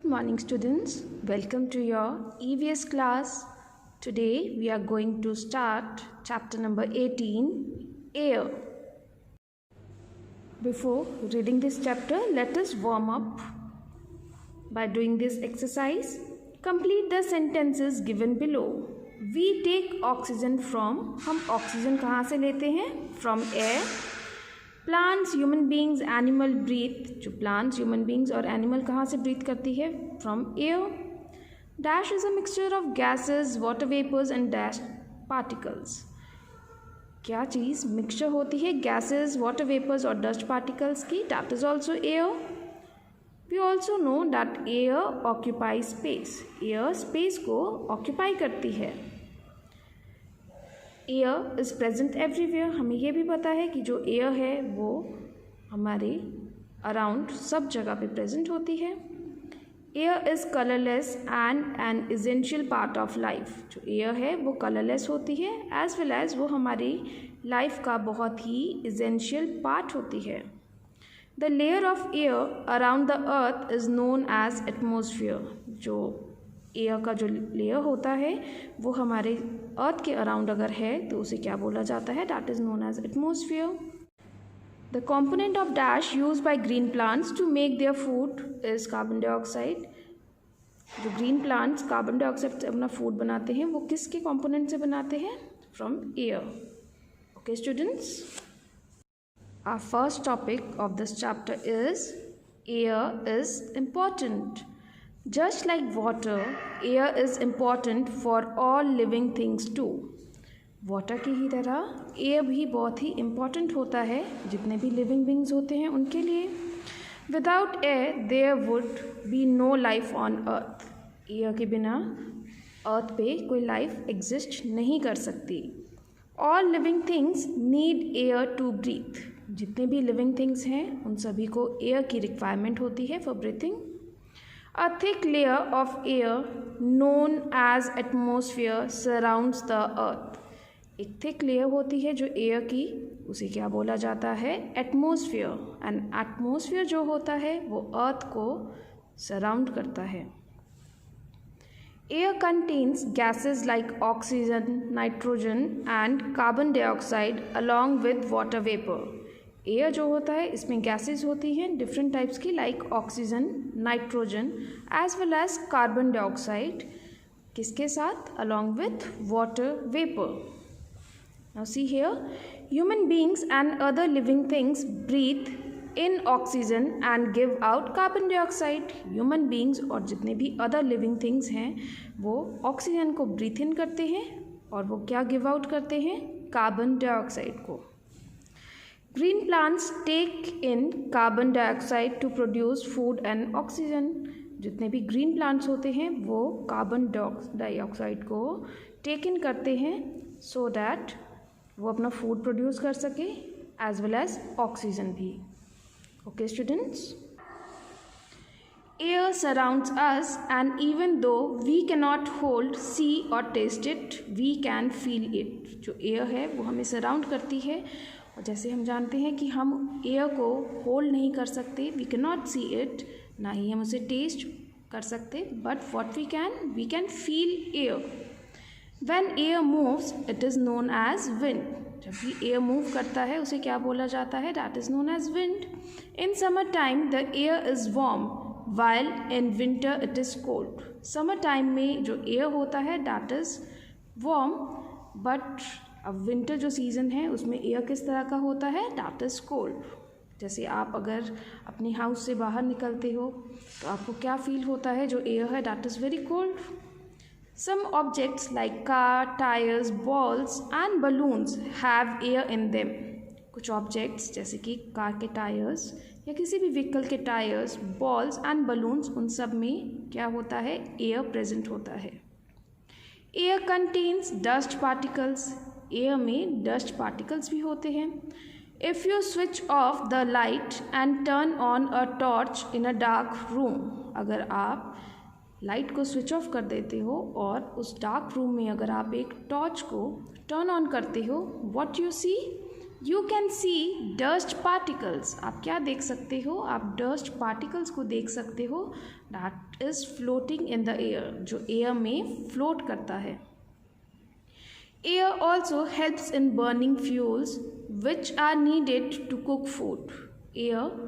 Good morning students, welcome to your EVS class. Today we are going to start chapter number 18, Air. Before reading this chapter, let us warm up by doing this exercise. Complete the sentences given below. We take oxygen from, हम oxygen कहाँ से लेते हैं? From air. Plants, human beings, animal breathe, जो plants, human beings और animal कहाँ से breathe करती है? From air. Dash is a mixture of gases, water vapours and dash particles. क्या चीज़ मिक्सचर होती है गैसेस, वाटर वेपर्स और डस्ट पार्टिकल्स की? That is also air. We also know that air occupy space. Air space को occupy करती है. Air is present everywhere. हमें यह भी पता है कि जो एयर है वो हमारे अराउंड सब जगह पे प्रेजेंट होती है. Air is colourless and N essential part of life. जो एयर है वो कलरलेस होती है एज वेल एज वो हमारी लाइफ का बहुत ही इसेंशियल पार्ट होती है. The layer of air around the earth is known as atmosphere. जो एयर का जो लेयर होता है वो हमारे अर्थ के अराउंड अगर है तो उसे क्या बोला जाता है? That is known as atmosphere. The component of dash use by green plants to make their food is carbon dioxide. जो ग्रीन प्लांट्स कार्बन डाइऑक्साइड से अपना फूड बनाते हैं वो किसके कॉम्पोनेंट से बनाते हैं? From air. Okay students, our first topic of this chapter is air is important. Just like water, air is important for all living things too. Water की ही तरह एयर भी बहुत ही इम्पॉर्टेंट होता है जितने भी लिविंग बींग्स होते हैं उनके लिए. Without air there would be no life on earth. Air के बिना अर्थ पे कोई लाइफ एग्जिस्ट नहीं कर सकती. All living things need air to breathe. जितने भी लिविंग थिंग्स हैं उन सभी को एयर की रिक्वायरमेंट होती है for breathing. A thick layer of air known as atmosphere surrounds the earth. एक thick layer होती है जो एयर की, उसे क्या बोला जाता है? एटमोसफियर. एंड एटमोसफियर जो होता है वो अर्थ को सराउंड करता है. Air contains gases like oxygen, nitrogen and carbon dioxide along with water vapour. Air जो होता है इसमें गैसेस होती हैं डिफरेंट टाइप्स की, like oxygen, nitrogen as well as carbon dioxide. किसके साथ? Along with water vapour. Now see here, human beings and other living things breathe in oxygen and give out carbon dioxide. Human beings और जितने भी other living things हैं वो oxygen को breathe इन करते हैं और वो क्या गिव आउट करते हैं? कार्बन डाइऑक्साइड को. Green plants take in carbon dioxide to produce food and oxygen. जितने भी ग्रीन प्लांट्स होते हैं वो कार्बन डाइऑक्साइड को टेक इन करते हैं सो दैट वो अपना फूड प्रोड्यूस कर सके एज वेल एज ऑक्सीजन भी. Okay students, air surrounds us and even though we can not hold, see or taste it, we can feel it. जो air है वो हमें सराउंड करती है और जैसे हम जानते हैं कि हम एयर को होल्ड नहीं कर सकते, we can not see it, ना ही हम उसे टेस्ट कर सकते, but what we can feel air. When air moves it is known as wind. जब भी एयर मूव करता है उसे क्या बोला जाता है? That is known as wind. In summer time the air is warm while in winter it is cold. Summer time में जो एयर होता है दैट इज़ वार्म, बट अब विंटर जो सीज़न है उसमें एयर किस तरह का होता है? That is cold. जैसे आप अगर अपने हाउस से बाहर निकलते हो तो आपको क्या फील होता है? जो एयर है that is very cold. Some objects like car, tyres, balls and balloons have air in them. कुछ ऑब्जेक्ट्स जैसे कि कार के टायर्स या किसी भी व्हीकल के टायर्स, बॉल्स एंड बलून्स, उन सब में क्या होता है? एयर प्रेजेंट होता है. Air contains dust particles. Air में डस्ट पार्टिकल्स भी होते हैं. If you switch off the light and turn on a torch in a dark room. अगर आप लाइट को स्विच ऑफ कर देते हो और उस डार्क रूम में अगर आप एक टॉर्च को टर्न ऑन करते हो, what you see? You can see dust particles, आप क्या देख सकते हो, आप डस्ट पार्टिकल्स को देख सकते हो, that is floating in the air, जो एयर में फ्लोट करता है। Air also helps in burning fuels which are needed to cook food. Air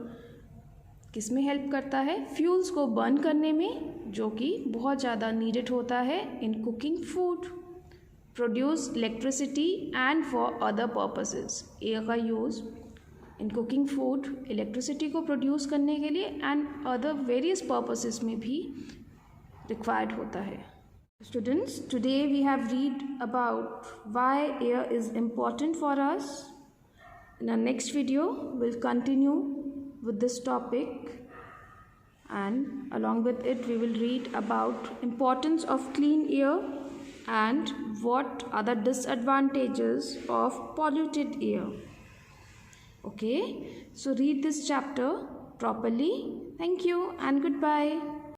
किस में हेल्प करता है, फ्यूल्स को बर्न करने में, जो कि बहुत ज़्यादा नीडेड होता है in cooking food. Produce electricity and for other purposes, air का use in cooking food electricity को प्रोड्यूस करने के लिए एंड अदर वेरियस पर्पसेस में भी रिक्वायर्ड होता है। Students, today we have read about why air is important for us. In our next video will continue with this topic, and along with it we will read about importance of clean air and what are the disadvantages of polluted air. Okay, so read this chapter properly. Thank you and goodbye.